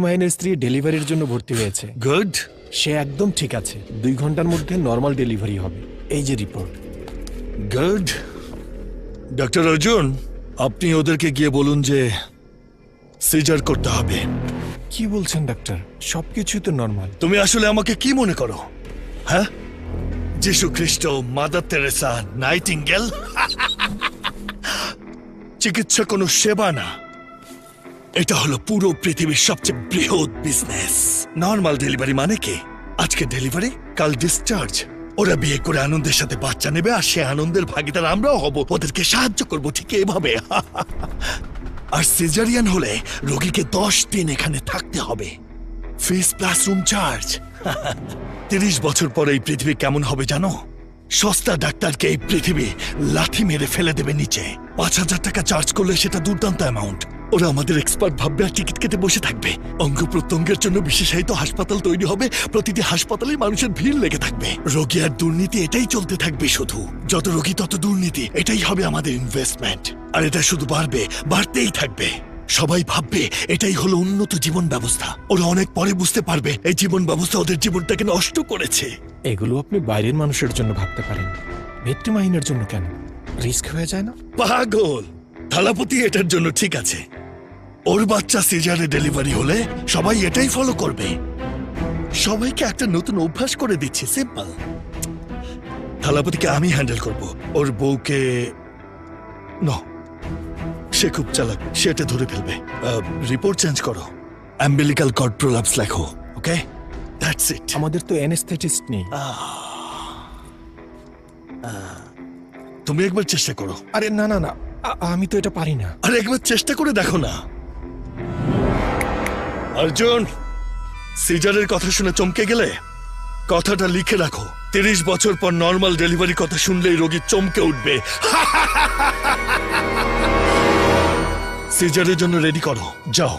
মাহিনের স্ত্রী ডেলিভারির জন্য ভর্তি হয়েছে। গুড। সে একদম ঠিক আছে, 2 ঘন্টার মধ্যে নর্মাল ডেলিভারি হবে। এই যে রিপোর্ট। গুড। ডক্টর অর্জুন, আপনি ওদেরকে গিয়ে বলুন যে সিজার করতে হবে। কি বলছেন ডাক্তার? সবকিছুই তো নর্মাল। তুমি আসলে আমাকে কি মনে করো? হ্যাঁ, যিশু খ্রিস্ট, মাদার তেরেসা, নাইটিঙ্গেল? চিকিৎসা কোনো সেবা না, এটা হলো পুরো পৃথিবীর সবচেয়ে বৃহৎ বিজনেস। নর্মাল ডেলিভারি মানে কি? আজকে ডেলিভারি, কাল ডিসচার্জ। ওরা বিয়ে করে আনন্দের সাথে বাচ্চা নেবে, আর সে আনন্দের ভাগিদার আমরাও হব, ওদেরকে সাহায্য করবো ঠিক এভাবে। আর সিজারিয়ান হলে রোগীকে 10 দিন এখানে থাকতে হবে, ফিস প্লাস রুম চার্জ। 30 বছর পরে এই পৃথিবী কেমন হবে জানো? সস্তা ডাক্তারকে এই পৃথিবী লাথি মেরে ফেলে দেবে নিচে। 5,000 টাকা চার্জ করলে সেটা দুর্দান্ত অ্যামাউন্ট। ওরা আমাদের এক্সপার্ট ভাববে আর টিকিট কেটে বসে থাকবে। অঙ্গ প্রত্যঙ্গের জন্য বিশেষায়িত হাসপাতাল তৈরি হবে, প্রতিটি হাসপাতালে মানুষের ভিড় লেগে থাকবে। রোগী আর দুর্নীতি, এটাই চলতে থাকবে শুধু। যত রোগী তত দুর্নীতি, এটাই হবে আমাদের ইনভেস্টমেন্ট। আর এটা শুধু বাড়বে, বাড়তেই থাকবে। সবাই ভাববে এটাই হলো উন্নত জীবন ব্যবস্থা। ওরা অনেক পরে বুঝতে পারবে এই জীবন ব্যবস্থা ওদের জীবনটাকে নষ্ট করেছে। এগুলো আপনি বাইরের মানুষের জন্য ভাবতে পারেন, ভেট্টি মাহিনের জন্য কেন? রিস্ক হয়ে যায় না? পাগল! থালাপতি এটার জন্য ঠিক আছে। ওর বাচ্চা সিজারে ডেলিভারি হলে সবাই এটাই ফলো করবে। সবাইকে একটা নতুন অভ্যাস করে দিচ্ছি, সিম্পল। থালাপতিকে আমি হ্যান্ডেল করব, ওর বউকে নো। সে খুব চালাক, সে এটা ধরে ফেলবে। রিপোর্ট চেঞ্জ করো, অ্যাম্বিলিক্যাল কর্ড প্রোলাপস লেখো, ওকে? That's it. আমাদের তো অ্যানেস্থেটিস্ট নেই। তুমি একবার চেষ্টা করো। আরে না না না, আমি তো এটা পারি না। আরে একবার চেষ্টা করে দেখো না। অর্জুন, সিজারের কথা শুনে চমকে গেলে কথাটা লিখে রাখো। 30 বছর পর নর্মাল ডেলিভারি কথা শুনলেই রোগী চমকে উঠবে। সিজারের জন্য রেডি করো, যাও।